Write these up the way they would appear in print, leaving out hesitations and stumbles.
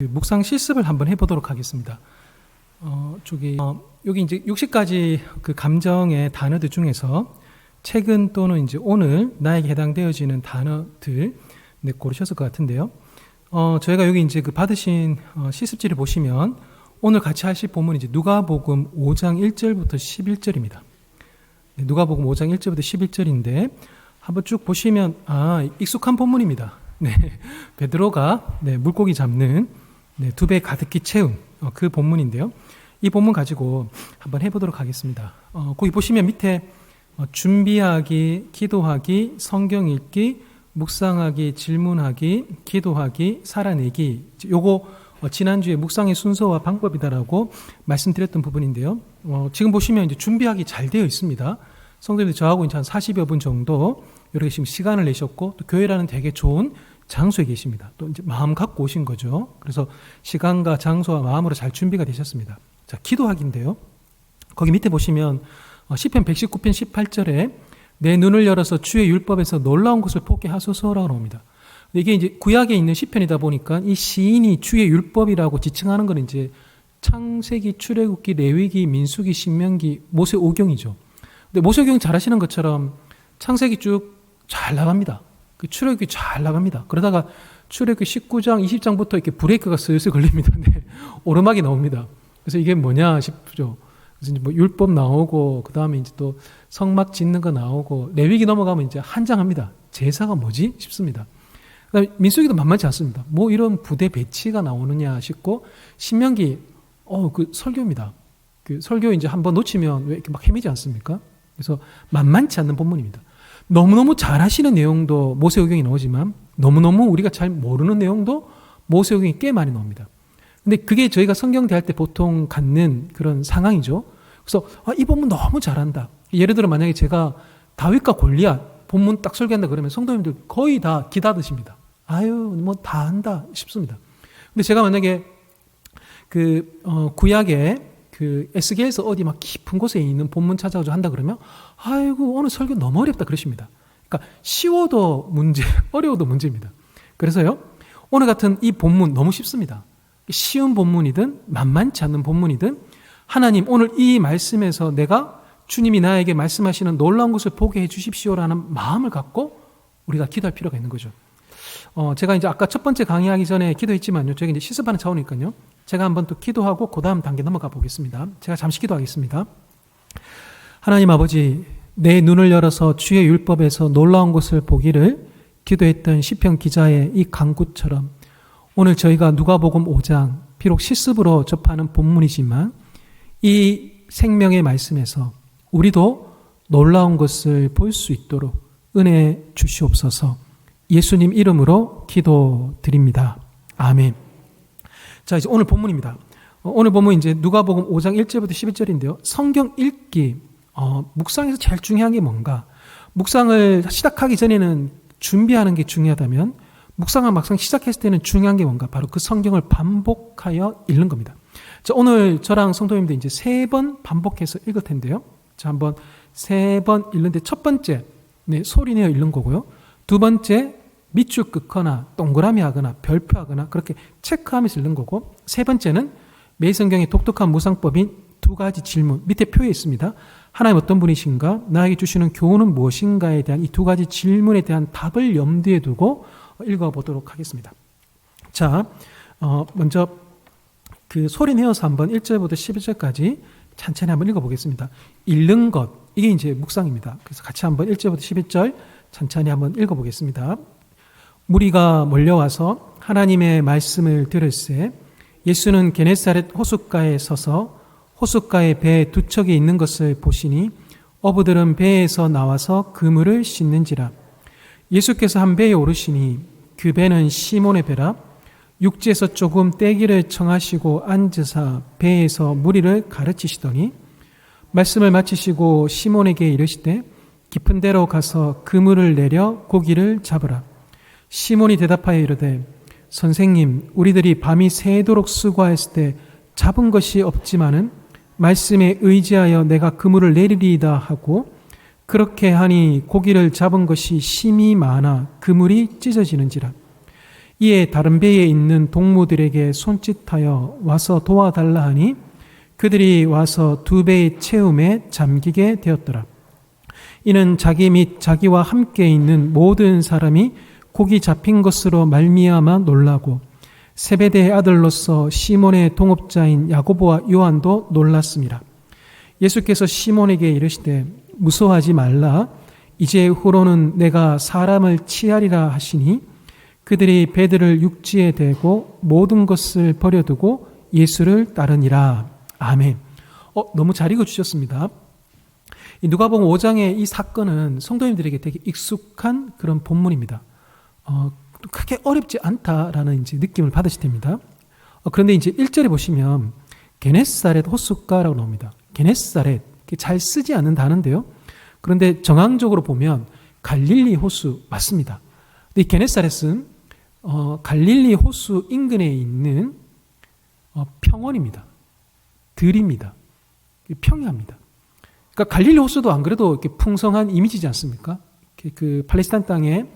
묵상 실습을 한번 해보도록 하겠습니다. 여기 이제 60가지 그 감정의 단어들 중에서 최근 또는 이제 오늘 나에게 해당되어지는 단어들 고르셨을 것 같은데요. 저희가 여기 이제 그 받으신 실습지를 보시면 오늘 같이 하실 본문이 이제 누가복음 5장 1절부터 11절입니다. 누가복음 5장 1절부터 11절인데 한번 쭉 보시면 익숙한 본문입니다. 베드로가 물고기 잡는 두 배 가득히 채운 그 본문인데요. 이 본문 가지고 한번 해보도록 하겠습니다. 거기 보시면 밑에 준비하기, 기도하기, 성경 읽기, 묵상하기, 질문하기, 기도하기, 살아내기. 요거 지난주에 묵상의 순서와 방법이다라고 말씀드렸던 부분인데요. 지금 보시면 이제 준비하기 잘 되어 있습니다. 성도님들 저하고 이제 한 40여 분 정도 이렇게 지금 시간을 내셨고 또 교회라는 되게 좋은 장소에 계십니다. 또 이제 마음 갖고 오신 거죠. 그래서 시간과 장소와 마음으로 잘 준비가 되셨습니다. 자, 기도하기인데요. 거기 밑에 보시면 시편 119편 18절에 내 눈을 열어서 주의 율법에서 놀라운 것을 보게 하소서라고 나옵니다. 이게 이제 구약에 있는 시편이다 보니까 이 시인이 주의 율법이라고 지칭하는 건 이제 창세기, 출애굽기, 레위기, 민수기, 신명기, 모세오경이죠. 근데 모세오경 잘 아시는 것처럼 창세기 쭉 잘 나갑니다. 출애굽기 잘 나갑니다. 그러다가 출애굽기 19장, 20장부터 이렇게 브레이크가 슬슬 걸립니다. 오르막이 나옵니다. 그래서 이게 뭐냐 싶죠. 그래서 이제 율법 나오고 그 다음에 이제 또 성막 짓는 거 나오고 레위기 넘어가면 이제 한장합니다. 제사가 뭐지 싶습니다. 그다음에 민수기도 만만치 않습니다. 이런 부대 배치가 나오느냐 싶고 신명기 그 설교입니다. 그 설교 이제 한번 놓치면 왜 이렇게 막 헤매지 않습니까? 그래서 만만치 않는 본문입니다. 너무너무 잘 하시는 내용도 모세오경이 나오지만 너무너무 우리가 잘 모르는 내용도 모세오경이 꽤 많이 나옵니다. 근데 그게 저희가 성경 대할 때 보통 갖는 그런 상황이죠. 그래서 이 본문 너무 잘한다. 예를 들어 만약에 제가 다윗과 골리앗 본문 딱 설교한다 그러면 성도님들 거의 다 기다드십니다. 다 한다 싶습니다. 근데 제가 만약에 구약에 에스겔서 어디 막 깊은 곳에 있는 본문 찾아가지고 한다 그러면 오늘 설교 너무 어렵다 그러십니다. 그러니까 쉬워도 문제, 어려워도 문제입니다. 그래서요, 오늘 같은 이 본문 너무 쉽습니다. 쉬운 본문이든 만만치 않는 본문이든 하나님 오늘 이 말씀에서 내가 주님이 나에게 말씀하시는 놀라운 것을 보게 해 주십시오라는 마음을 갖고 우리가 기도할 필요가 있는 거죠. 제가 이제 아까 첫 번째 강의하기 전에 기도했지만요, 저희가 이제 실습하는 차원이니까요, 제가 한번 또 기도하고 그 다음 단계 넘어가 보겠습니다. 제가 잠시 기도하겠습니다. 하나님 아버지, 내 눈을 열어서 주의 율법에서 놀라운 것을 보기를 기도했던 시편 기자의 이 간구처럼 오늘 저희가 누가복음 5장 비록 실습으로 접하는 본문이지만 이 생명의 말씀에서 우리도 놀라운 것을 볼 수 있도록 은혜 주시옵소서. 예수님 이름으로 기도드립니다. 아멘. 자, 이제 오늘 본문입니다. 오늘 본문 이제 누가복음 5장 1절부터 11절인데요. 성경 읽기, 묵상에서 제일 중요한 게 뭔가? 묵상을 시작하기 전에는 준비하는 게 중요하다면 묵상을 막상 시작했을 때는 중요한 게 뭔가? 바로 그 성경을 반복하여 읽는 겁니다. 자, 오늘 저랑 성도님들 이제 3번 반복해서 읽을 텐데요. 자, 한번 3번 읽는데 첫 번째, 소리 내어 읽는 거고요. 두 번째, 밑줄 긋거나 동그라미 하거나 별표하거나 그렇게 체크하면서 읽는 거고, 세 번째는 매일 성경의 독특한 묵상법인 2가지 질문, 밑에 표에 있습니다. 하나님 어떤 분이신가? 나에게 주시는 교훈은 무엇인가에 대한 이 2가지 질문에 대한 답을 염두에 두고 읽어보도록 하겠습니다. 자, 먼저 소리 내어서 한번 1절부터 11절까지 천천히 한번 읽어보겠습니다. 읽는 것, 이게 이제 묵상입니다. 그래서 같이 한번 1절부터 11절 천천히 한번 읽어보겠습니다. 무리가 몰려와서 하나님의 말씀을 들을새 예수는 게네사렛 호숫가에 서서 호숫가에 배 2척이 있는 것을 보시니 어부들은 배에서 나와서 그물을 씻는지라. 예수께서 한 배에 오르시니 그 배는 시몬의 배라. 육지에서 조금 떼기를 청하시고 앉으사 배에서 무리를 가르치시더니 말씀을 마치시고 시몬에게 이르시되 깊은 데로 가서 그물을 내려 고기를 잡으라. 시몬이 대답하여 이르되 선생님, 우리들이 밤이 새도록 수고하였을 때 잡은 것이 없지만은 말씀에 의지하여 내가 그물을 내리리이다 하고 그렇게 하니 고기를 잡은 것이 심히 많아 그물이 찢어지는지라. 이에 다른 배에 있는 동무들에게 손짓하여 와서 도와달라 하니 그들이 와서 두 배의 채움에 잠기게 되었더라. 이는 자기 및 자기와 함께 있는 모든 사람이 고기 잡힌 것으로 말미암아 놀라고 세베대의 아들로서 시몬의 동업자인 야고보와 요한도 놀랐습니다. 예수께서 시몬에게 이르시되 무서워하지 말라. 이제 후로는 내가 사람을 치하리라 하시니 그들이 배들을 육지에 대고 모든 것을 버려두고 예수를 따르니라. 아멘. 너무 잘 읽어주셨습니다. 누가복음 5장의 이 사건은 성도님들에게 되게 익숙한 그런 본문입니다. 크게 어렵지 않다라는 이제 느낌을 받으실 됩니다. 그런데 이제 1절에 보시면 게네사렛 호숫가라고 나옵니다. 게네사렛, 잘 쓰지 않는 단어인데요. 그런데 정황적으로 보면 갈릴리 호수 맞습니다. 근데 이 게네사렛은 갈릴리 호수 인근에 있는 평원입니다. 들입니다. 평야입니다. 그러니까 갈릴리 호수도 안 그래도 이렇게 풍성한 이미지지 않습니까? 그 팔레스타인 땅에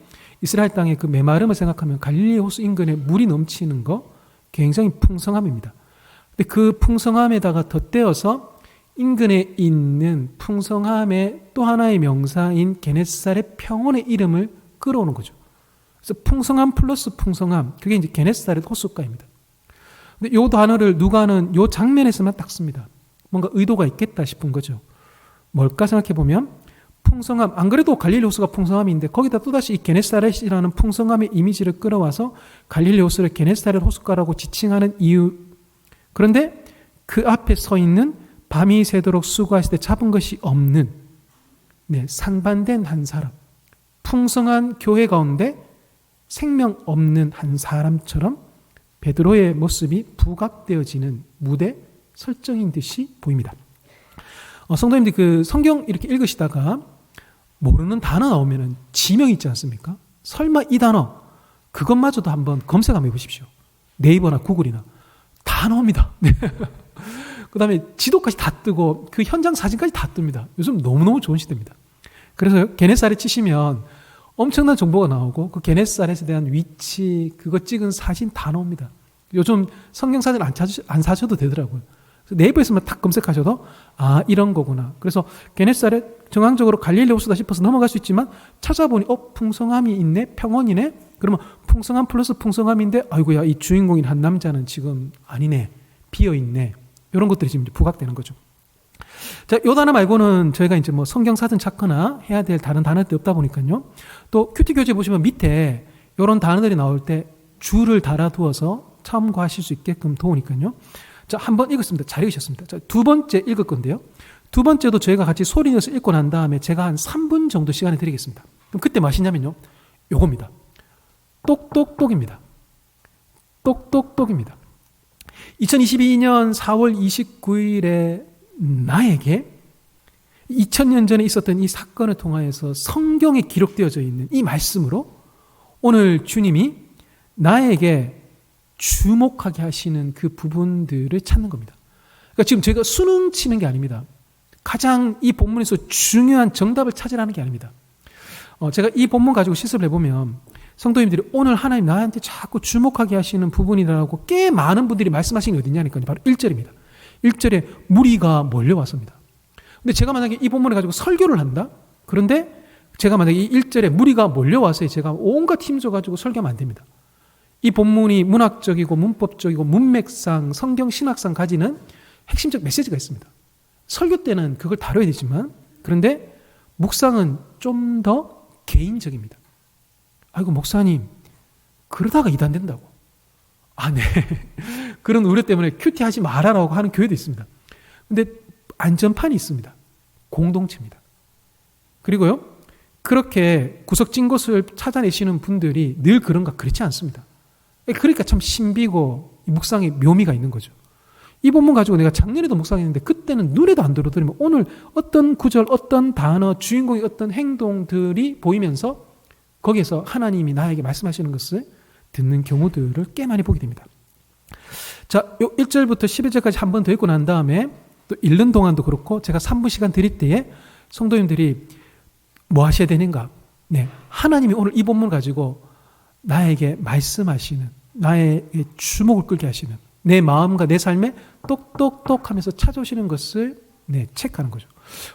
이스라엘 땅의 그 메마름을 생각하면 갈릴리 호수 인근에 물이 넘치는 거 굉장히 풍성함입니다. 근데 그 풍성함에다가 덧대어서 인근에 있는 풍성함의 또 하나의 명사인 게네사렛 평원의 이름을 끌어오는 거죠. 그래서 풍성함 플러스 풍성함, 그게 이제 게네사렛 호숫가입니다. 근데 이 단어를 누가는 이 장면에서만 딱 씁니다. 뭔가 의도가 있겠다 싶은 거죠. 뭘까 생각해 보면 풍성함, 안 그래도 갈릴리 호수가 풍성함인데 거기다 또다시 이 게네사렛이라는 풍성함의 이미지를 끌어와서 갈릴리 호수를 게네사렛 호숫가라고 지칭하는 이유. 그런데 그 앞에 서 있는 밤이 새도록 수고하실 때 잡은 것이 없는 상반된 한 사람, 풍성한 교회 가운데 생명 없는 한 사람처럼 베드로의 모습이 부각되어지는 무대 설정인 듯이 보입니다. 성도님들 그 성경 이렇게 읽으시다가 모르는 단어 나오면은 지명 있지 않습니까? 설마 이 단어 그것마저도 한번 검색 한번 해보십시오. 네이버나 구글이나 다 나옵니다. 그 다음에 지도까지 다 뜨고 그 현장 사진까지 다 뜹니다. 요즘 너무너무 좋은 시대입니다. 그래서 게네사렛 치시면 엄청난 정보가 나오고 그 게네사렛에 대한 위치 그거 찍은 사진 다 나옵니다. 요즘 성경 사진 안 사셔도 되더라고요. 네이버에서만 딱 검색하셔도 이런 거구나. 그래서 게네사렛 정황적으로 갈릴리 호수다 싶어서 넘어갈 수 있지만 찾아보니 풍성함이 있네, 평원이네. 그러면 풍성함 플러스 풍성함인데 아이고야 이 주인공인 한 남자는 지금 아니네, 비어 있네. 이런 것들이 지금 부각되는 거죠. 자, 요 단어 말고는 저희가 이제 뭐 성경 사전 찾거나 해야 될 다른 단어들이 없다 보니까요. 또 큐티 교재 보시면 밑에 이런 단어들이 나올 때 줄을 달아두어서 참고하실 수 있게끔 도우니까요. 자, 한번 읽었습니다. 잘 읽으셨습니다. 자, 두 번째 읽을 건데요. 두 번째도 저희가 같이 소리 내서 읽고 난 다음에 제가 한 3분 정도 시간을 드리겠습니다. 그럼 그때 마시냐면요. 요겁니다. 똑똑똑입니다. 똑똑똑입니다. 2022년 4월 29일에 나에게 2000년 전에 있었던 이 사건을 통하여서 성경에 기록되어져 있는 이 말씀으로 오늘 주님이 나에게 주목하게 하시는 그 부분들을 찾는 겁니다. 그러니까 지금 제가 수능 치는 게 아닙니다. 가장 이 본문에서 중요한 정답을 찾으라는 게 아닙니다. 제가 이 본문 가지고 실습을 해보면 성도님들이 오늘 하나님 나한테 자꾸 주목하게 하시는 부분이라고 꽤 많은 분들이 말씀하신 게 어디냐니까요. 바로 1절입니다. 1절에 무리가 몰려왔습니다. 근데 제가 만약에 이 본문을 가지고 설교를 한다? 그런데 제가 만약에 이 1절에 무리가 몰려와서 제가 온갖 힘 줘가지고 설교하면 안 됩니다. 이 본문이 문학적이고 문법적이고 문맥상 성경 신학상 가지는 핵심적 메시지가 있습니다. 설교 때는 그걸 다뤄야 되지만 그런데 묵상은 좀 더 개인적입니다. 아이고 목사님 그러다가 이단된다고. 네. 그런 우려 때문에 큐티 하지 말아라고 하는 교회도 있습니다. 근데 안전판이 있습니다. 공동체입니다. 그리고요 그렇게 구석진 곳을 찾아내시는 분들이 늘 그런가 그렇지 않습니다. 그러니까 참 신비고 묵상의 묘미가 있는 거죠. 이 본문 가지고 내가 작년에도 묵상했는데 그때는 눈에도 안 들어오더니만 오늘 어떤 구절, 어떤 단어, 주인공의 어떤 행동들이 보이면서 거기에서 하나님이 나에게 말씀하시는 것을 듣는 경우들을 꽤 많이 보게 됩니다. 자, 요 1절부터 11절까지 한 번 더 읽고 난 다음에 또 읽는 동안도 그렇고 제가 3분 시간 드릴 때에 성도님들이 뭐 하셔야 되는가? 하나님이 오늘 이 본문을 가지고 나에게 말씀하시는, 나의 주목을 끌게 하시는, 내 마음과 내 삶에 똑똑똑 하면서 찾아오시는 것을 체크하는 거죠.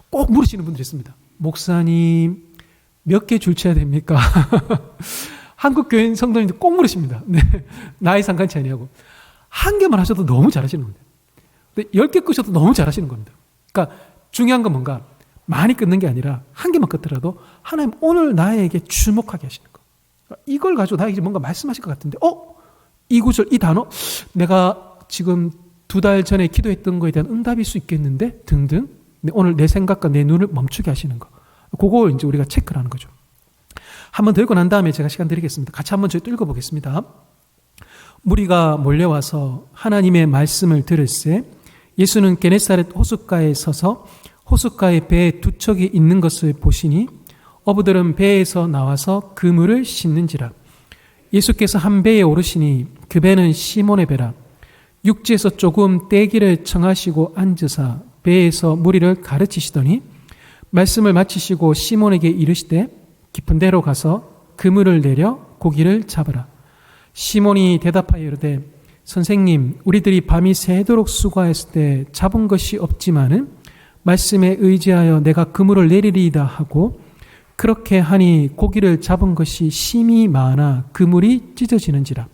꼭 물으시는 분들이 있습니다. 목사님, 몇 개 줄 쳐야 됩니까? 한국 교인 성도님들 꼭 물으십니다. 나이 상관치 아니하고. 한 개만 하셔도 너무 잘하시는 겁니다. 10개 끄셔도 너무 잘하시는 겁니다. 그러니까 중요한 건 뭔가 많이 끊는 게 아니라 한 개만 끊더라도 하나님 오늘 나에게 주목하게 하시는 거. 이걸 가지고 나에게 뭔가 말씀하실 것 같은데 이 구절, 이 단어 내가 지금 2달 전에 기도했던 거에 대한 응답일 수 있겠는데 등등 오늘 내 생각과 내 눈을 멈추게 하시는 거. 그걸 이제 우리가 체크를 하는 거죠. 한번 더 읽고 난 다음에 제가 시간 드리겠습니다. 같이 한번 저희 또 읽어보겠습니다. 무리가 몰려와서 하나님의 말씀을 들을새 예수는 게네사렛 호숫가에 서서 호숫가에 배에 2척이 있는 것을 보시니 어부들은 배에서 나와서 그물을 씻는지라. 예수께서 한 배에 오르시니 그 배는 시몬의 배라. 육지에서 조금 떼기를 청하시고 앉으사 배에서 무리를 가르치시더니 말씀을 마치시고 시몬에게 이르시되 깊은 데로 가서 그물을 내려 고기를 잡으라. 시몬이 대답하여 이르되 선생님, 우리들이 밤이 새도록 수고하였을 때 잡은 것이 없지만은 말씀에 의지하여 내가 그물을 내리리이다 하고 그렇게 하니 고기를 잡은 것이 심히 많아 그물이 찢어지는지라.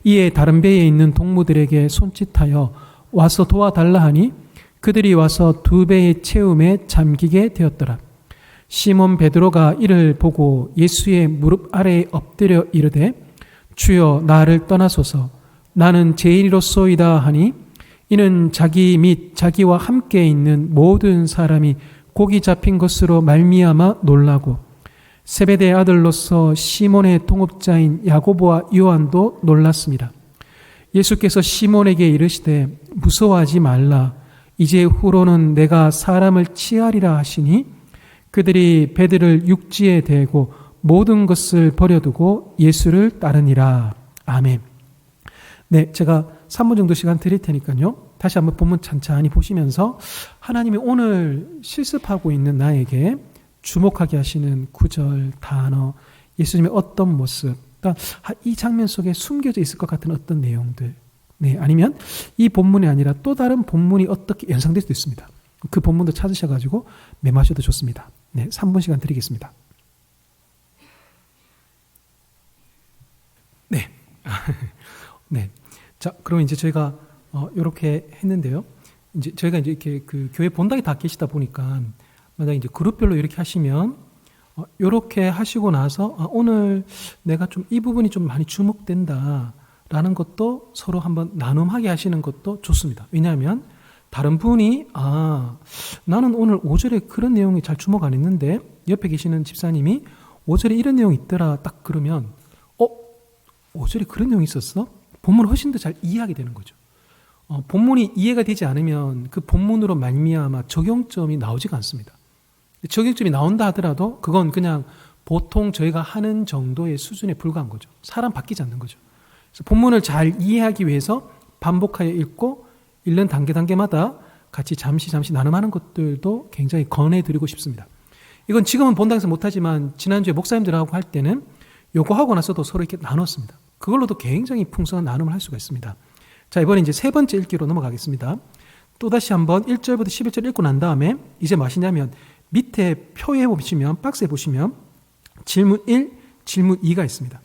이에 다른 배에 있는 동무들에게 손짓하여 와서 도와달라 하니 그들이 와서 2배의 채움에 잠기게 되었더라. 시몬 베드로가 이를 보고 예수의 무릎 아래에 엎드려 이르되 주여 나를 떠나소서 나는 죄인이로소이다 하니 이는 자기 및 자기와 함께 있는 모든 사람이 고기 잡힌 것으로 말미암아 놀라고 세베대의 아들로서 시몬의 동업자인 야고보와 요한도 놀랐습니다. 예수께서 시몬에게 이르시되 무서워하지 말라. 이제 후로는 내가 사람을 취하리라 하시니 그들이 배들을 육지에 대고 모든 것을 버려두고 예수를 따르니라. 아멘. 네, 제가 3분 정도 시간 드릴 테니까요. 다시 한번 본문 찬찬히 보시면서 하나님이 오늘 실습하고 있는 나에게 주목하게 하시는 구절, 단어, 예수님의 어떤 모습, 그러니까 이 장면 속에 숨겨져 있을 것 같은 어떤 내용들, 아니면 이 본문이 아니라 또 다른 본문이 어떻게 연상될 수도 있습니다. 그 본문도 찾으셔가지고 메모하셔도 좋습니다. 3분 시간 드리겠습니다. 네. 자, 그럼 이제 저희가 이렇게 했는데요. 이제 저희가 이제 이렇게 그 교회 본당에 다 계시다 보니까 만약 이제 그룹별로 이렇게 하시면 이렇게 하시고 나서 오늘 내가 좀 이 부분이 좀 많이 주목된다라는 것도 서로 한번 나눔하게 하시는 것도 좋습니다. 왜냐하면 다른 분이 나는 오늘 5절에 그런 내용이 잘 주목 안 했는데 옆에 계시는 집사님이 5절에 이런 내용이 있더라 딱 그러면 5절에 그런 내용이 있었어? 본문을 훨씬 더 잘 이해하게 되는 거죠. 본문이 이해가 되지 않으면 그 본문으로 말미암아 적용점이 나오지가 않습니다. 적용점이 나온다 하더라도 그건 그냥 보통 저희가 하는 정도의 수준에 불과한 거죠. 사람 바뀌지 않는 거죠. 그래서 본문을 잘 이해하기 위해서 반복하여 읽고 읽는 단계마다 같이 잠시 나눔하는 것들도 굉장히 권해드리고 싶습니다. 이건 지금은 본당에서 못하지만 지난주에 목사님들하고 할 때는 요거 하고 나서도 서로 이렇게 나눴습니다. 그걸로도 굉장히 풍성한 나눔을 할 수가 있습니다. 자, 이번에 이제 3번째 읽기로 넘어가겠습니다. 또다시 한번 1절부터 11절 읽고 난 다음에 이제 뭐 하시냐면 밑에 표에 보시면 박스에 보시면 질문 1, 질문 2가 있습니다.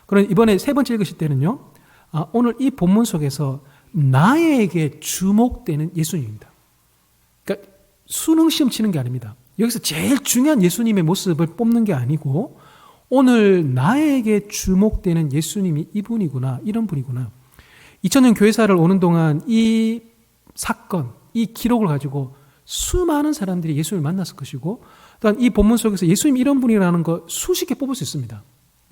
그럼 이번에 3번째 읽으실 때는요. 오늘 이 본문 속에서 나에게 주목되는 예수님입니다. 그러니까 수능 시험 치는 게 아닙니다. 여기서 제일 중요한 예수님의 모습을 뽑는 게 아니고 오늘 나에게 주목되는 예수님이 이분이구나, 이런 분이구나. 2000년 교회사를 오는 동안 이 사건, 이 기록을 가지고 수많은 사람들이 예수님을 만났을 것이고 또한 이 본문 속에서 예수님 이런 분이라는 거 수십 개 뽑을 수 있습니다.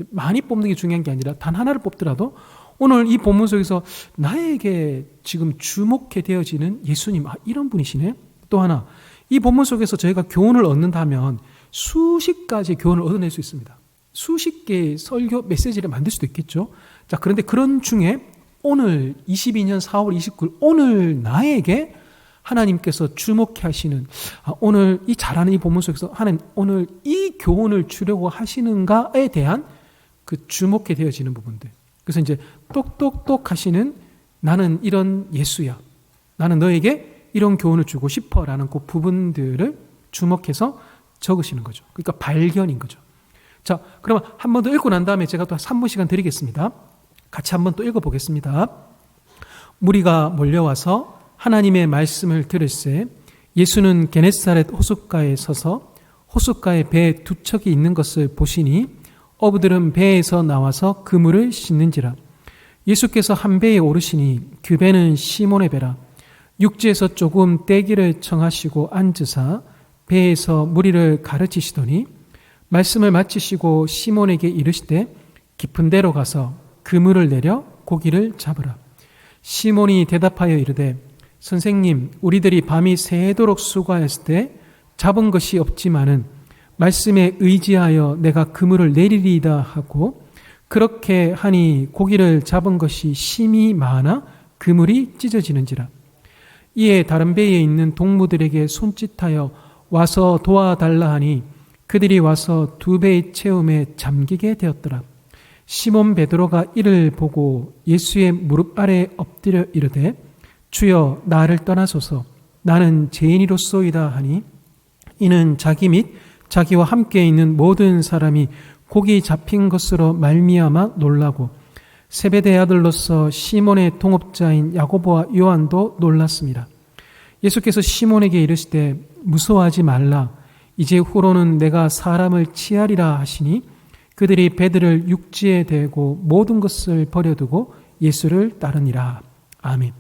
많이 뽑는 게 중요한 게 아니라 단 하나를 뽑더라도 오늘 이 본문 속에서 나에게 지금 주목해 되어지는 예수님, 이런 분이시네. 또 하나, 이 본문 속에서 저희가 교훈을 얻는다면 수십 가지 교훈을 얻어낼 수 있습니다. 수십 개의 설교 메시지를 만들 수도 있겠죠. 자, 그런데 그런 중에 오늘 22년 4월 29일 오늘 나에게 하나님께서 주목해 하시는 오늘 이 잘하는 이 본문 속에서 하나님 오늘 이 교훈을 주려고 하시는가에 대한 그 주목해 되어지는 부분들. 그래서 이제 똑똑똑 하시는 나는 이런 예수야. 나는 너에게 이런 교훈을 주고 싶어라는 그 부분들을 주목해서 적으시는 거죠. 그러니까 발견인 거죠. 자, 그러면 한 번 더 읽고 난 다음에 제가 또 3분 시간 드리겠습니다. 같이 한번 또 읽어보겠습니다. 무리가 몰려와서 하나님의 말씀을 들을새 예수는 게네사렛 호숫가에 서서 호숫가에 배 두 척이 있는 것을 보시니 어부들은 배에서 나와서 그물을 씻는지라. 예수께서 한 배에 오르시니 그 배는 시몬의 배라. 육지에서 조금 떼기를 청하시고 앉으사 배에서 무리를 가르치시더니 말씀을 마치시고 시몬에게 이르시되 깊은 데로 가서 그물을 내려 고기를 잡으라. 시몬이 대답하여 이르되 선생님, 우리들이 밤이 새도록 수고하였을 때 잡은 것이 없지만은 말씀에 의지하여 내가 그물을 내리리이다 하고 그렇게 하니 고기를 잡은 것이 심히 많아 그물이 찢어지는지라. 이에 다른 배에 있는 동무들에게 손짓하여 와서 도와달라 하니 그들이 와서 두 배의 채움에 잠기게 되었더라. 시몬 베드로가 이를 보고 예수의 무릎 아래 엎드려 이르되 주여 나를 떠나소서 나는 죄인이로소이다 하니 이는 자기 및 자기와 함께 있는 모든 사람이 고기 잡힌 것으로 말미암아 놀라고 세베대의 아들로서 시몬의 동업자인 야고보와 요한도 놀랐습니다. 예수께서 시몬에게 이르시되 무서워하지 말라. 이제 후로는 내가 사람을 치하리라 하시니 그들이 배들을 육지에 대고 모든 것을 버려두고 예수를 따르니라. 아멘.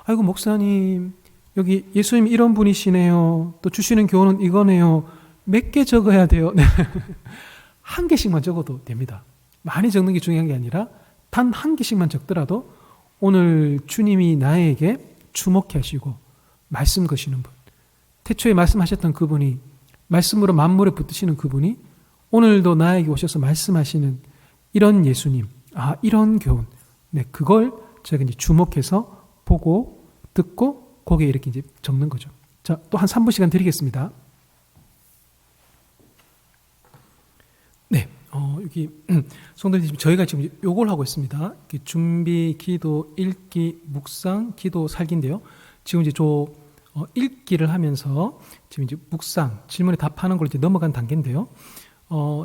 아이고 목사님, 여기 예수님 이런 분이시네요. 또 주시는 교훈은 이거네요. 몇 개 적어야 돼요? 한 개씩만 적어도 됩니다. 많이 적는 게 중요한 게 아니라 단 한 개씩만 적더라도 오늘 주님이 나에게 주목해 하시고 말씀 거시는 분, 태초에 말씀하셨던 그분이, 말씀으로 만물에 붙드시는 그분이 오늘도 나에게 오셔서 말씀하시는 이런 예수님, 이런 교훈, 네, 그걸 제가 이제 주목해서 보고 듣고 거기에 이렇게 이제 적는 거죠. 자, 또 한 3분 시간 드리겠습니다. 네, 여기 성도님 저희가 지금 요걸 하고 있습니다. 준비, 기도, 읽기, 묵상, 기도, 살기인데요. 지금 이제 읽기를 하면서 지금 이제 묵상, 질문에 답하는 걸 이제 넘어간 단계인데요.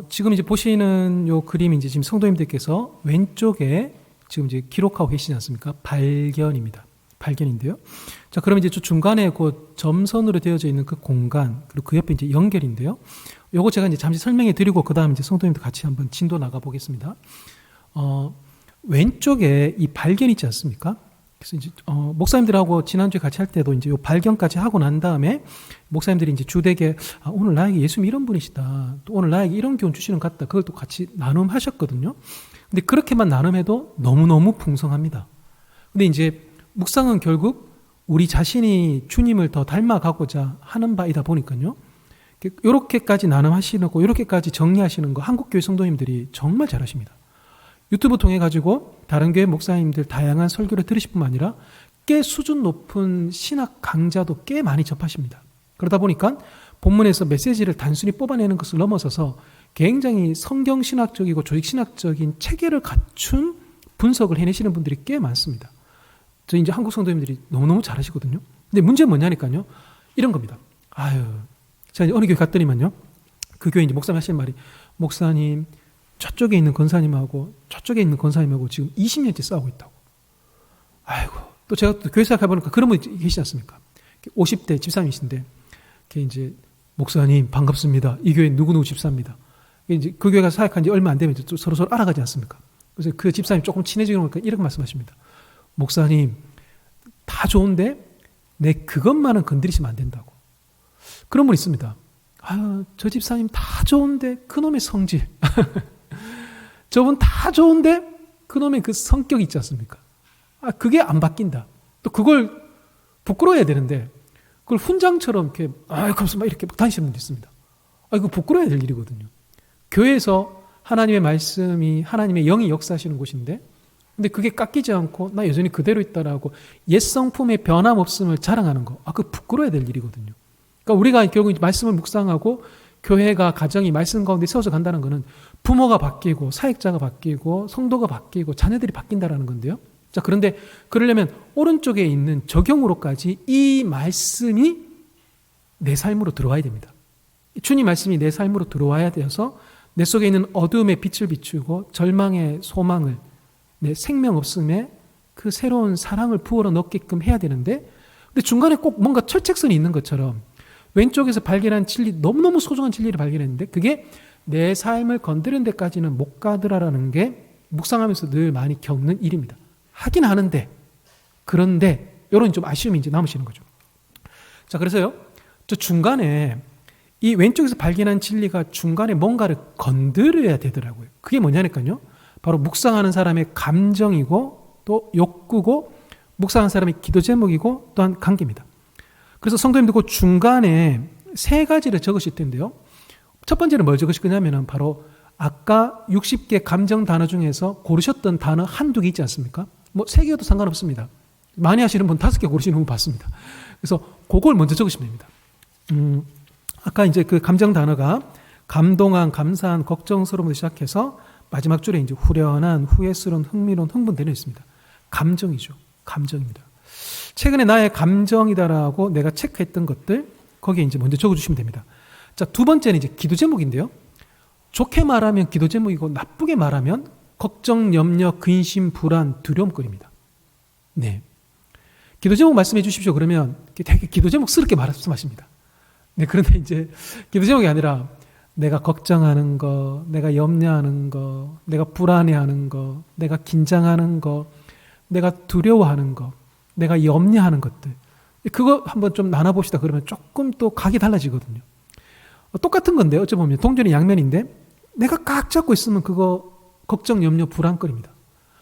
지금 이제 보시는 요 그림이 이제 지금 성도님들께서 왼쪽에 지금 이제 기록하고 계시지 않습니까? 발견입니다. 발견인데요. 자, 그러면 이제 중간에 그 점선으로 되어져 있는 그 공간, 그리고 그 옆에 이제 연결인데요. 요거 제가 이제 잠시 설명해 드리고, 그 다음 이제 성도님들 같이 한번 진도 나가 보겠습니다. 왼쪽에 이 발견 있지 않습니까? 그래서 이제, 목사님들하고 지난주에 같이 할 때도 이제 요 발견까지 하고 난 다음에 목사님들이 이제 주되게, 오늘 나에게 예수님 이런 분이시다. 또 오늘 나에게 이런 교훈 주시는 것 같다. 그걸 또 같이 나눔하셨거든요. 근데 그렇게만 나눔해도 너무너무 풍성합니다. 근데 이제 묵상은 결국 우리 자신이 주님을 더 닮아가고자 하는 바이다 보니까요. 이렇게까지 나눔하시는 거, 이렇게까지 정리하시는 거 한국교회 성도님들이 정말 잘하십니다. 유튜브 통해 가지고 다른 교회 목사님들 다양한 설교를 들으실 뿐만 아니라 꽤 수준 높은 신학 강좌도 꽤 많이 접하십니다. 그러다 보니까 본문에서 메시지를 단순히 뽑아내는 것을 넘어서서 굉장히 성경신학적이고 조직신학적인 체계를 갖춘 분석을 해내시는 분들이 꽤 많습니다. 저 이제 한국 성도님들이 너무너무 잘하시거든요. 근데 문제는 뭐냐니까요. 이런 겁니다. 제가 이제 어느 교회 갔더니만요. 그 교회 이제 목사님 하시는 말이, 목사님, 저쪽에 있는 권사님하고 저쪽에 있는 권사님하고 지금 20년째 싸우고 있다고. 또 제가 또 교회 생각해보니까 그런 분 계시지 않습니까? 50대 집사님이신데, 이제 목사님 반갑습니다. 이 교회 누구누구 집사입니다. 이제 그 교회가 사역한 지 얼마 안 되면 이제 서로 알아가지 않습니까? 그래서 그 집사님 조금 친해지고 보니까 이렇게 말씀하십니다. 목사님, 다 좋은데 내 그것만은 건드리시면 안 된다고. 그런 분 있습니다. 저 집사님 다 좋은데 그놈의 성질. 저분 다 좋은데 그놈의 그 성격이 있지 않습니까? 그게 안 바뀐다. 또 그걸 부끄러워해야 되는데 그걸 훈장처럼 이렇게 감사합니다 막 이렇게 막 다니시는 분도 있습니다. 이거 부끄러워야 될 일이거든요. 교회에서 하나님의 말씀이, 하나님의 영이 역사하시는 곳인데, 근데 그게 깎이지 않고 나 여전히 그대로 있다라고 옛 성품의 변함없음을 자랑하는 거, 그 부끄러워야 될 일이거든요. 그러니까 우리가 결국 말씀을 묵상하고 교회가 가정이 말씀 가운데 세워져 간다는 것은 부모가 바뀌고 사역자가 바뀌고 성도가 바뀌고 자녀들이 바뀐다라는 건데요. 자, 그런데 그러려면 오른쪽에 있는 적용으로까지 이 말씀이 내 삶으로 들어와야 됩니다. 주님 말씀이 내 삶으로 들어와야 되어서 내 속에 있는 어둠의 빛을 비추고 절망의 소망을, 내 생명 없음에 그 새로운 사랑을 부어러 넣게끔 해야 되는데, 근데 중간에 꼭 뭔가 철책선이 있는 것처럼 왼쪽에서 발견한 진리, 너무너무 소중한 진리를 발견했는데 그게 내 삶을 건드리는 데까지는 못 가더라라는 게 묵상하면서 늘 많이 겪는 일입니다. 하긴 하는데, 그런데 이런 좀 아쉬움이 이제 남으시는 거죠. 자, 그래서요, 저 중간에 이 왼쪽에서 발견한 진리가 중간에 뭔가를 건드려야 되더라고요. 그게 뭐냐니까요, 바로 묵상하는 사람의 감정이고 또 욕구고 묵상하는 사람의 기도 제목이고 또한 관계입니다. 그래서 성도님들 그 중간에 세 가지를 적으실 텐데요. 첫 번째는 뭘 적으실 거냐면은 바로 아까 60개 감정 단어 중에서 고르셨던 단어 한두 개 있지 않습니까? 뭐 3개여도 상관없습니다. 많이 하시는 분 5개 고르시는 분 봤습니다. 그래서 그걸 먼저 적으시면 됩니다. 아까 이제 그 감정 단어가 감동한, 감사한, 걱정스러움부터 시작해서 마지막 줄에 이제 후련한, 후회스러운, 흥미로운, 흥분되는 있습니다. 감정이죠. 감정입니다. 최근에 나의 감정이다라고 내가 체크했던 것들, 거기에 이제 먼저 적어주시면 됩니다. 자, 두 번째는 이제 기도 제목인데요. 좋게 말하면 기도 제목이고 나쁘게 말하면 걱정, 염려, 근심, 불안, 두려움거리입니다. 네. 기도 제목 말씀해 주십시오. 그러면 되게 기도 제목스럽게 말씀하십니다. 네, 그런데 이제 기도 제목이 아니라 내가 걱정하는 거, 내가 염려하는 거, 내가 불안해하는 거, 내가 긴장하는 거, 내가 두려워하는 거, 내가 염려하는 것들, 그거 한번 좀 나눠봅시다. 그러면 조금 또 각이 달라지거든요. 똑같은 건데 어찌 보면 동전의 양면인데 내가 꽉 잡고 있으면 그거 걱정, 염려, 불안거립니다.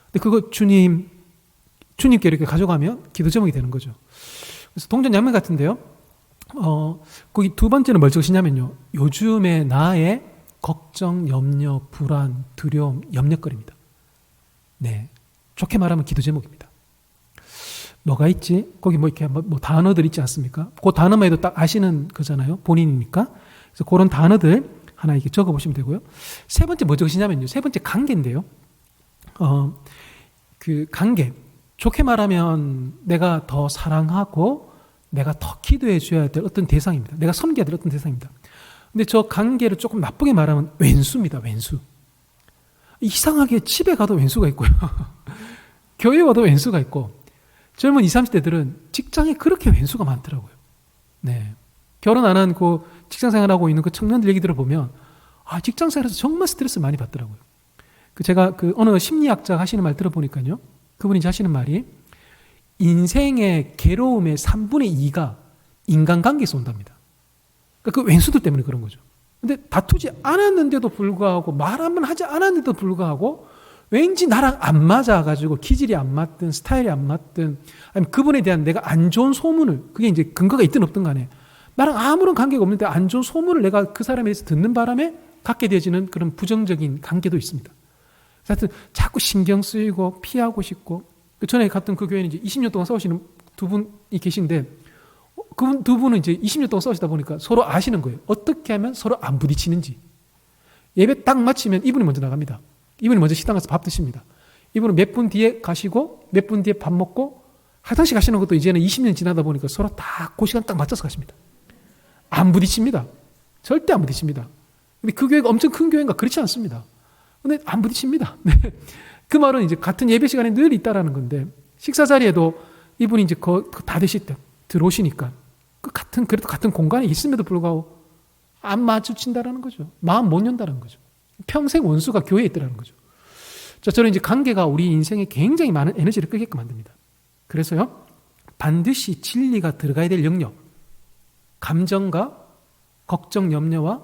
근데 그거 주님께 이렇게 가져가면 기도 제목이 되는 거죠. 그래서 동전 양면 같은데요. 거기 두 번째는 뭘 적으시냐면요, 요즘의 나의 걱정, 염려, 불안, 두려움, 염려거립니다. 네, 좋게 말하면 기도 제목입니다. 뭐가 있지? 거기 뭐 이렇게 뭐 단어들 있지 않습니까? 그 단어만 해도 딱 아시는 거잖아요. 본인이니까. 그래서 그런 단어들 하나 이렇게 적어보시면 되고요. 세 번째 뭐 적으시냐면요, 세 번째 관계인데요. 그 관계. 좋게 말하면 내가 더 사랑하고 내가 더 기도해 줘야 될 어떤 대상입니다. 내가 섬겨야 될 어떤 대상입니다. 근데 저 관계를 조금 나쁘게 말하면 왼수입니다. 왼수. 이상하게 집에 가도 왼수가 있고요. 교회 와도 왼수가 있고, 젊은 20, 30대들은 직장에 그렇게 왼수가 많더라고요. 네. 결혼 안 한 그 직장 생활하고 있는 그 청년들 얘기 들어보면, 직장 생활에서 정말 스트레스 많이 받더라고요. 제가 어느 심리학자 하시는 말 들어보니까요, 그분이 하시는 말이 인생의 괴로움의 3분의 2가 인간관계에서 온답니다. 그러니까 그 왼수들 때문에 그런 거죠. 근데 다투지 않았는데도 불구하고, 말 한번 하지 않았는데도 불구하고 왠지 나랑 안 맞아가지고 기질이 안 맞든 스타일이 안 맞든, 아니면 그분에 대한 내가 안 좋은 소문을, 그게 이제 근거가 있든 없든 간에 나랑 아무런 관계가 없는데 안 좋은 소문을 내가 그 사람에 대해서 듣는 바람에 갖게 되어지는 그런 부정적인 관계도 있습니다. 하여튼 자꾸 신경 쓰이고 피하고 싶고, 전에 갔던 그 교회는 이제 20년 동안 싸우시는 두 분이 계신데, 그분 두 분은 이제 20년 동안 싸우시다 보니까 서로 아시는 거예요. 어떻게 하면 서로 안 부딪히는지. 예배 딱 마치면 이분이 먼저 나갑니다. 이분이 먼저 식당 가서 밥 드십니다. 이분은 몇 분 뒤에 가시고 몇 분 뒤에 밥 먹고 화장실 가시는 것도 이제는 20년 지나다 보니까 서로 다 그 시간 딱 맞춰서 가십니다. 안 부딪힙니다. 절대 안 부딪힙니다. 근데 그 교회가 엄청 큰 교회인가? 그렇지 않습니다. 근데 안 부딪힙니다. 네. 그 말은 이제 같은 예배 시간에 늘 있다라는 건데, 식사 자리에도 이분이 이제 다 드실 때 들어오시니까 그래도 같은 공간에 있음에도 불구하고 안 마주친다라는 거죠. 마음 못 연다라는 거죠. 평생 원수가 교회에 있다라는 거죠. 저는 이제 관계가 우리 인생에 굉장히 많은 에너지를 끌게끔 만듭니다. 그래서요, 반드시 진리가 들어가야 될 영역, 감정과 걱정, 염려와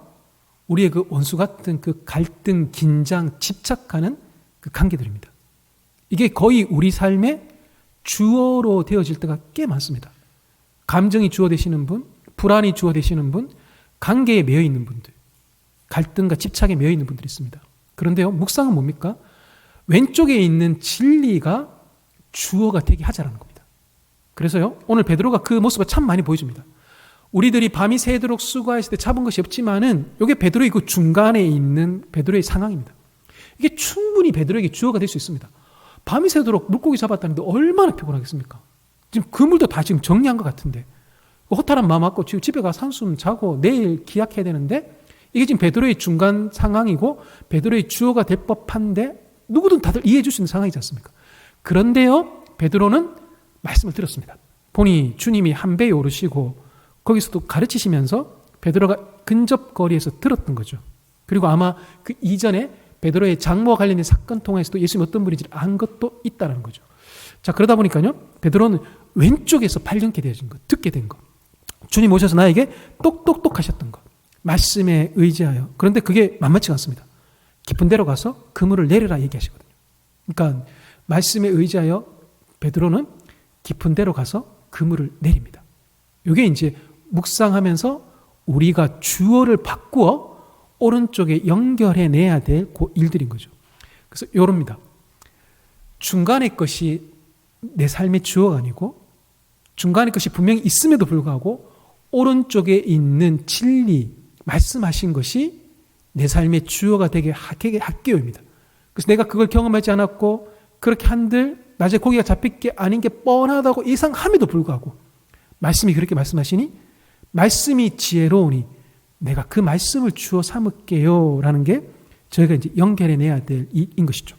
우리의 그 원수 같은 그 갈등, 긴장, 집착하는 그 관계들입니다. 이게 거의 우리 삶의 주어로 되어질 때가 꽤 많습니다. 감정이 주어 되시는 분, 불안이 주어 되시는 분, 관계에 매여 있는 분들, 갈등과 집착에 매여 있는 분들이 있습니다. 그런데요, 묵상은 뭡니까? 왼쪽에 있는 진리가 주어가 되게 하자라는 겁니다. 그래서요, 오늘 베드로가 그 모습을 참 많이 보여줍니다. 우리들이 밤이 새도록 수고했을 때 잡은 것이 없지만은 이게 베드로의 그 중간에 있는 베드로의 상황입니다. 이게 충분히 베드로에게 주어가 될 수 있습니다. 밤이 새도록 물고기 잡았다는데 얼마나 피곤하겠습니까? 지금 그물도 다 지금 정리한 것 같은데 허탈한 마음 갖고 지금 집에 가서 한숨 자고 내일 기약해야 되는데 이게 지금 베드로의 중간 상황이고 베드로의 주어가 될 법한데 누구든 다들 이해해 줄 수 있는 상황이지 않습니까? 그런데요, 베드로는 말씀을 들었습니다. 보니 주님이 한 배에 오르시고 거기서도 가르치시면서 베드로가 근접거리에서 들었던 거죠. 그리고 아마 그 이전에 베드로의 장모와 관련된 사건 통해서도 예수님이 어떤 분인지 안 것도 있다는 거죠. 자, 그러다 보니까요, 베드로는 왼쪽에서 발견케 되어진 것, 듣게 된 것. 주님 오셔서 나에게 똑똑똑 하셨던 것. 말씀에 의지하여. 그런데 그게 만만치 않습니다. 깊은 데로 가서 그물을 내려라 얘기하시거든요. 그러니까 말씀에 의지하여 베드로는 깊은 데로 가서 그물을 내립니다. 이게 이제 묵상하면서 우리가 주어를 바꾸어 오른쪽에 연결해내야 될 그 일들인 거죠. 그래서 요럽니다. 중간의 것이 내 삶의 주어가 아니고 중간의 것이 분명히 있음에도 불구하고 오른쪽에 있는 진리, 말씀하신 것이 내 삶의 주어가 되게 학교입니다. 그래서 내가 그걸 경험하지 않았고 그렇게 한들 낮에 고기가 잡힐 게 아닌 게 뻔하다고 예상함에도 불구하고 말씀이 그렇게 말씀하시니 말씀이 지혜로우니 내가 그 말씀을 주어 삼을게요 라는 게 저희가 이제 연결해내야 될 일인 것이죠.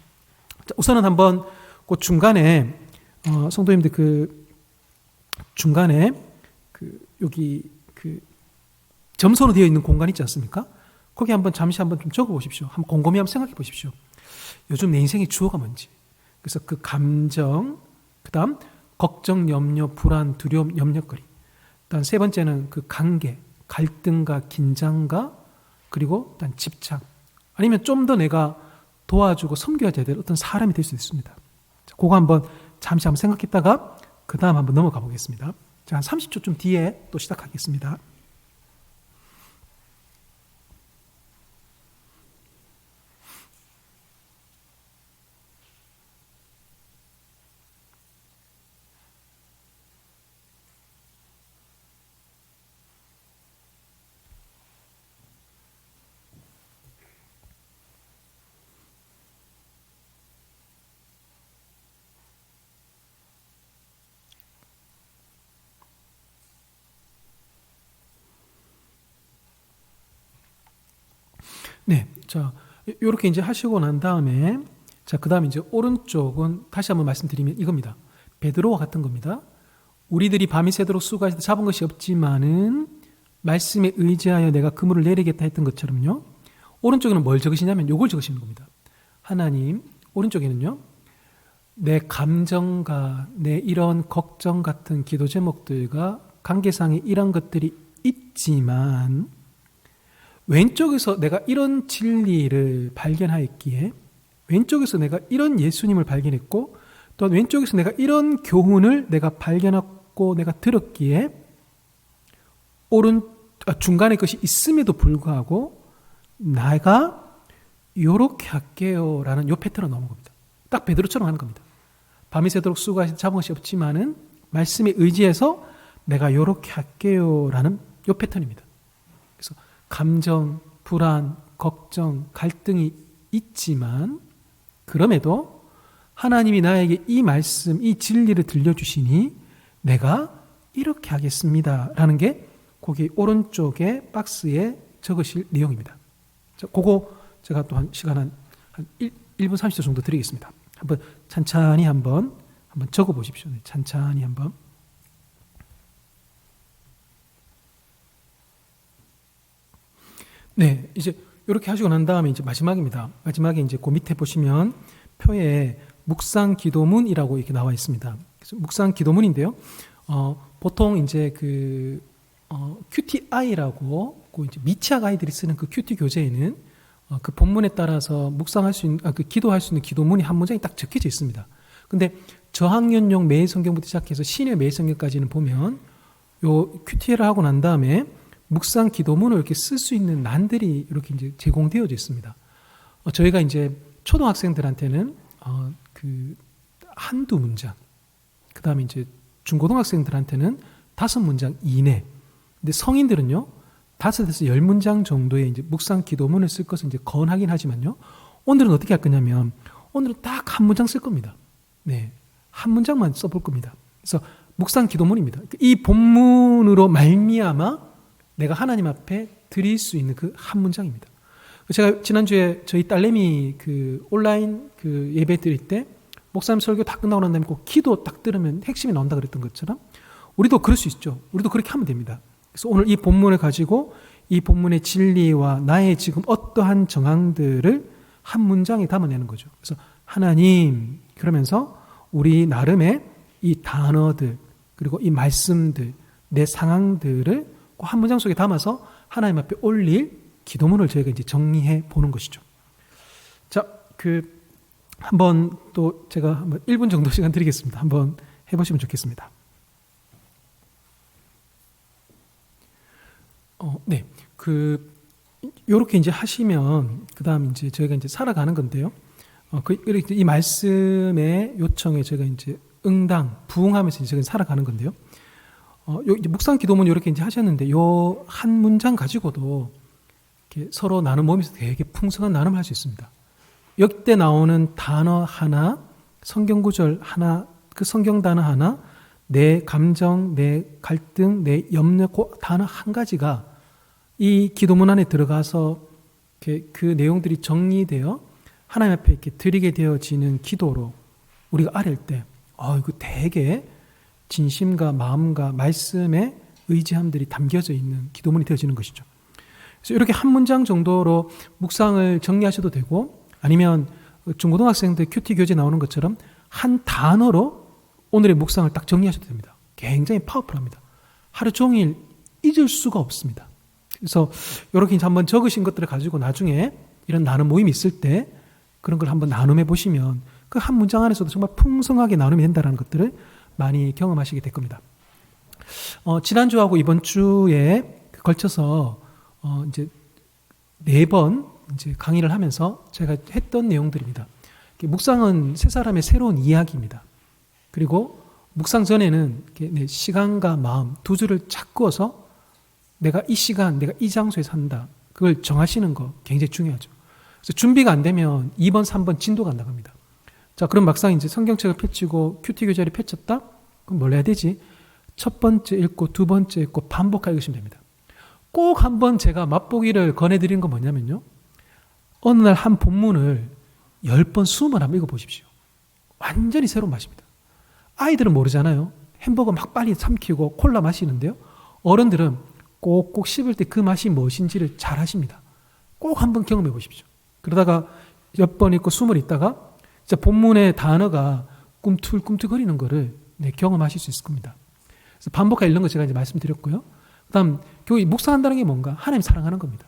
자, 우선은 한번 그 중간에 성도님들 그 중간에 그 여기 그 점선으로 되어 있는 공간 있지 않습니까? 거기 한번 잠시 한번 좀 적어 보십시오. 한번 곰곰이 한번 생각해 보십시오. 요즘 내 인생의 주어가 뭔지. 그래서 그 감정, 그다음 걱정, 염려, 불안, 두려움, 염려거리. 그다음 세 번째는 그 관계, 갈등과 긴장과 그리고 일단 집착. 아니면 좀 더 내가 도와주고 섬겨야 될 어떤 사람이 될 수 있습니다. 자, 그거 한번 잠시 한번 생각했다가 그 다음 한번 넘어가 보겠습니다. 자, 한 30초쯤 뒤에 또 시작하겠습니다. 네, 자, 이렇게 이제 하시고 난 다음에, 자, 그 다음에 이제 오른쪽은 다시 한번 말씀드리면 이겁니다. 베드로와 같은 겁니다. 우리들이 밤이 새도록 수고하실 때 잡은 것이 없지만은 말씀에 의지하여 내가 그물을 내리겠다 했던 것처럼요. 오른쪽에는 뭘 적으시냐면 요걸 적으시는 겁니다. 하나님, 오른쪽에는요, 내 감정과 내 이런 걱정 같은 기도 제목들과 관계상의 이런 것들이 있지만 왼쪽에서 내가 이런 진리를 발견하였기에 왼쪽에서 내가 이런 예수님을 발견했고 또한 왼쪽에서 내가 이런 교훈을 내가 발견하고 내가 들었기에 중간에 것이 있음에도 불구하고 내가 요렇게 할게요 라는 요 패턴으로 넘어온 겁니다. 딱 베드로처럼 하는 겁니다. 밤이 새도록 수고하신 잡은 것이 없지만은 말씀에 의지해서 내가 요렇게 할게요 라는 요 패턴입니다. 그래서 감정, 불안, 걱정, 갈등이 있지만 그럼에도 하나님이 나에게 이 말씀, 이 진리를 들려주시니 내가 이렇게 하겠습니다 라는 게 거기 오른쪽에 박스에 적으실 내용입니다. 자, 그거 제가 또 한 시간 한 1분 30초 정도 드리겠습니다. 한번 찬찬히 한번 적어 보십시오. 네, 찬찬히 한번. 네, 이제 이렇게 하시고 난 다음에 이제 마지막입니다. 마지막에 이제 그 밑에 보시면 표에 묵상 기도문이라고 이렇게 나와 있습니다. 그래서 묵상 기도문인데요. 보통 이제 그 QTI라고 그 이제 미취학 아이들이 쓰는 그 QT 교재에는 그 본문에 따라서 묵상할 수 있는 그 기도할 수 있는 기도문이 한 문장이 딱 적혀져 있습니다. 근데 저학년용 매일 성경부터 시작해서 신의 매일 성경까지는 보면 요 QT를 하고 난 다음에 묵상 기도문을 이렇게 쓸 수 있는 난들이 이렇게 이제 제공되어져 있습니다. 저희가 이제 초등학생들한테는 그 한두 문장, 그 다음에 이제 중고등학생들한테는 5문장 이내, 근데 성인들은요, 5에서 10문장 정도의 이제 묵상 기도문을 쓸 것을 이제 권하긴 하지만요, 오늘은 어떻게 할 거냐면, 오늘은 딱 한 문장 쓸 겁니다. 네. 한 문장만 써볼 겁니다. 그래서 묵상 기도문입니다. 이 본문으로 말미암아 내가 하나님 앞에 드릴 수 있는 그 한 문장입니다. 제가 지난주에 저희 딸내미 그 온라인 그 예배 드릴 때 목사님 설교 다 끝나고 난 다음에 꼭 기도 딱 들으면 핵심이 나온다 그랬던 것처럼 우리도 그럴 수 있죠. 우리도 그렇게 하면 됩니다. 그래서 오늘 이 본문을 가지고 이 본문의 진리와 나의 지금 어떠한 정황들을 한 문장에 담아내는 거죠. 그래서 하나님, 그러면서 우리 나름의 이 단어들 그리고 이 말씀들, 내 상황들을 꼭 한 문장 속에 담아서 하나님 앞에 올릴 기도문을 저희가 이제 정리해 보는 것이죠. 자, 한번 또 제가 한번 1분 정도 시간 드리겠습니다. 한번 해보시면 좋겠습니다. 네. 요렇게 이제 하시면, 그 다음 이제 저희가 이제 살아가는 건데요. 이렇게 이 말씀의 요청에 제가 이제 부응하면서 이제 살아가는 건데요. 이제 묵상 기도문 이렇게 이제 하셨는데, 요 한 문장 가지고도 이렇게 서로 나눔 모임에서 되게 풍성한 나눔을 할 수 있습니다. 역대 나오는 단어 하나, 성경 구절 하나, 그 성경 단어 하나, 내 감정, 내 갈등, 내 염려, 그 단어 한 가지가 이 기도문 안에 들어가서 그 내용들이 정리되어 하나님 앞에 이렇게 드리게 되어지는 기도로 우리가 아랠 때, 이거 되게 진심과 마음과 말씀의 의지함들이 담겨져 있는 기도문이 되어지는 것이죠. 그래서 이렇게 한 문장 정도로 묵상을 정리하셔도 되고, 아니면 중고등학생들 큐티 교재 나오는 것처럼 한 단어로 오늘의 묵상을 딱 정리하셔도 됩니다. 굉장히 파워풀합니다. 하루 종일 잊을 수가 없습니다. 그래서 이렇게 이제 한번 적으신 것들을 가지고 나중에 이런 나눔 모임이 있을 때 그런 걸 한번 나눔해 보시면 그 한 문장 안에서도 정말 풍성하게 나눔이 된다는 것들을 많이 경험하시게 될 겁니다. 지난주하고 이번 주에 걸쳐서 이제 4번 이제 강의를 하면서 제가 했던 내용들입니다. 묵상은 세 사람의 새로운 이야기입니다. 그리고 묵상 전에는 내 시간과 마음 두 줄을 잡고서 내가 이 시간, 내가 이 장소에 산다. 그걸 정하시는 거 굉장히 중요하죠. 그래서 준비가 안 되면 2번, 3번 진도가 안 나갑니다. 자, 그럼 막상 이제 성경책을 펼치고 큐티 교재를 펼쳤다? 그럼 뭘 해야 되지? 첫 번째 읽고 두 번째 읽고 반복하여 읽으시면 됩니다. 꼭 한번 제가 맛보기를 권해드리는 건 뭐냐면요. 어느 날 한 본문을 10번, 20번 한번 읽어보십시오. 완전히 새로운 맛입니다. 아이들은 모르잖아요. 햄버거 막 빨리 삼키고 콜라 마시는데요. 어른들은 꼭꼭 씹을 때 그 맛이 무엇인지를 잘 아십니다. 꼭 한번 경험해 보십시오. 그러다가 몇 번 읽고 20번 있다가 진짜 본문의 단어가 꿈틀꿈틀거리는 거를 경험하실 수 있을 겁니다. 그래서 반복하여 읽는 거 제가 이제 말씀드렸고요. 그 다음, 교회 묵상한다는 게 뭔가? 하나님 사랑하는 겁니다.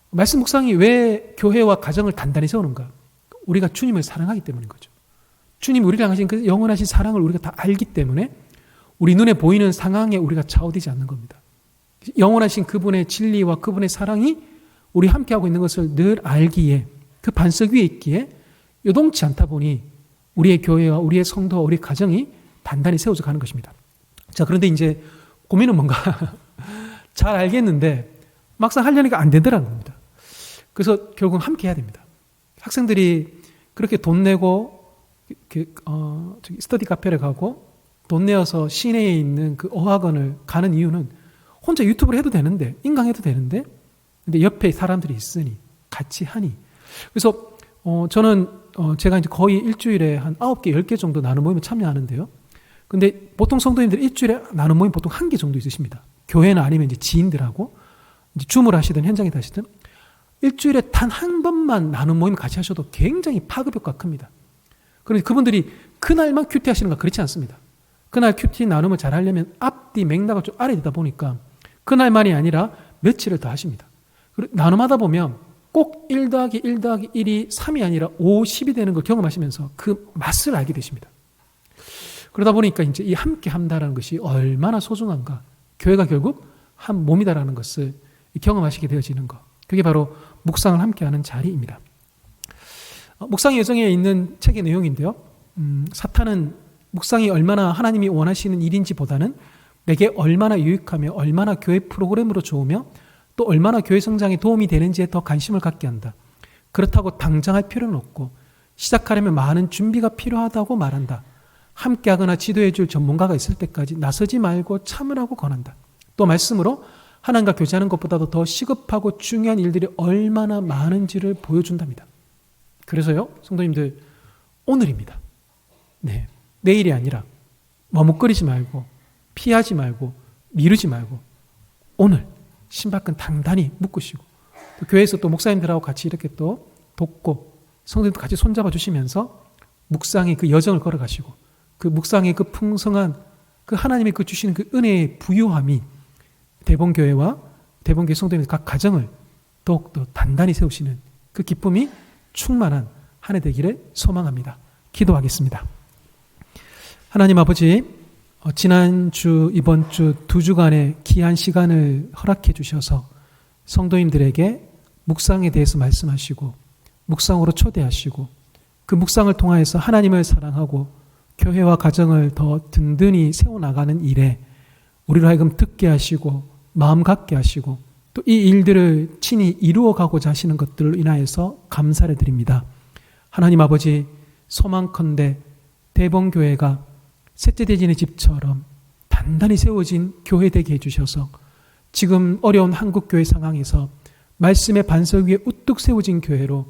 말씀 묵상이 왜 교회와 가정을 단단히 세우는가? 우리가 주님을 사랑하기 때문인 거죠. 주님이 우리를 향하신 그 영원하신 사랑을 우리가 다 알기 때문에 우리 눈에 보이는 상황에 우리가 좌우되지 않는 겁니다. 영원하신 그분의 진리와 그분의 사랑이 우리 함께하고 있는 것을 늘 알기에, 그 반석 위에 있기에 요동치 않다 보니 우리의 교회와 우리의 성도와 우리의 가정이 단단히 세워져 가는 것입니다. 자, 그런데 이제 고민은 뭔가 잘 알겠는데 막상 하려니까 안 되더라는 겁니다. 그래서 결국은 함께 해야 됩니다. 학생들이 그렇게 돈 내고 스터디 카페를 가고 돈 내어서 시내에 있는 그 어학원을 가는 이유는 혼자 유튜브를 해도 되는데, 인강해도 되는데, 근데 옆에 사람들이 있으니, 같이 하니. 그래서, 저는, 제가 이제 거의 일주일에 한 9개, 10개 정도 나눔 모임에 참여하는데요. 근데 보통 성도님들 일주일에 나눔 모임 보통 1개 정도 있으십니다. 교회는 아니면 이제 지인들하고, 이제 줌을 하시든 현장에 하시든, 일주일에 단 한 번만 나눔 모임 같이 하셔도 굉장히 파급 효과가 큽니다. 그런데 그분들이 그날만 큐티 하시는 거 그렇지 않습니다. 그날 큐티 나눔을 잘 하려면 앞뒤 맥락을 좀 알아야 되다 보니까 그날만이 아니라 며칠을 더 하십니다. 그리고 나눔하다 보면 꼭 1 더하기 1 더하기 1이 3이 아니라 5, 10이 되는 걸 경험하시면서 그 맛을 알게 되십니다. 그러다 보니까 이제 이 함께 한다는 것이 얼마나 소중한가. 교회가 결국 한 몸이다라는 것을 경험하시게 되어지는 것. 그게 바로 묵상을 함께 하는 자리입니다. 묵상의 여정에 있는 책의 내용인데요. 사탄은 묵상이 얼마나 하나님이 원하시는 일인지 보다는 내게 얼마나 유익하며 얼마나 교회 프로그램으로 좋으며 또 얼마나 교회 성장에 도움이 되는지에 더 관심을 갖게 한다. 그렇다고 당장 할 필요는 없고 시작하려면 많은 준비가 필요하다고 말한다. 함께하거나 지도해 줄 전문가가 있을 때까지 나서지 말고 참으라고 권한다. 또 말씀으로 하나님과 교제하는 것보다도 더 시급하고 중요한 일들이 얼마나 많은지를 보여준답니다. 그래서요, 성도님들, 오늘입니다. 네, 내일이 아니라 머뭇거리지 말고 피하지 말고 미루지 말고 오늘 신발끈 단단히 묶으시고 또 교회에서 또 목사님들하고 같이 이렇게 또 돕고 성도님들 같이 손잡아 주시면서 묵상의 그 여정을 걸어가시고 그 묵상의 그 풍성한 그 하나님의 그 주시는 그 은혜의 부유함이 대본교회와 대본교회 성도님들 각 가정을 더욱더 단단히 세우시는 그 기쁨이 충만한 한 해 되기를 소망합니다. 기도하겠습니다. 하나님 아버지, 지난주 이번 주 2주간의 귀한 시간을 허락해 주셔서 성도님들에게 묵상에 대해서 말씀하시고 묵상으로 초대하시고 그 묵상을 통하여서 하나님을 사랑하고 교회와 가정을 더 든든히 세워나가는 일에 우리로 하여금 듣게 하시고 마음 갖게 하시고 또 이 일들을 친히 이루어가고자 하시는 것들로 인하여서 감사를 드립니다. 하나님 아버지, 소망컨대 대본교회가 셋째 대진의 집처럼 단단히 세워진 교회 되게 해주셔서 지금 어려운 한국교회 상황에서 말씀의 반석 위에 우뚝 세워진 교회로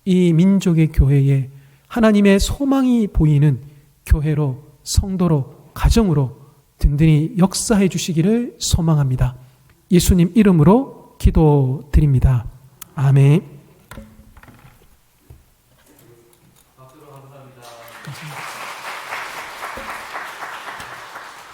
이 민족의 교회에 하나님의 소망이 보이는 교회로, 성도로, 가정으로 든든히 역사해 주시기를 소망합니다. 예수님 이름으로 기도드립니다. 아멘.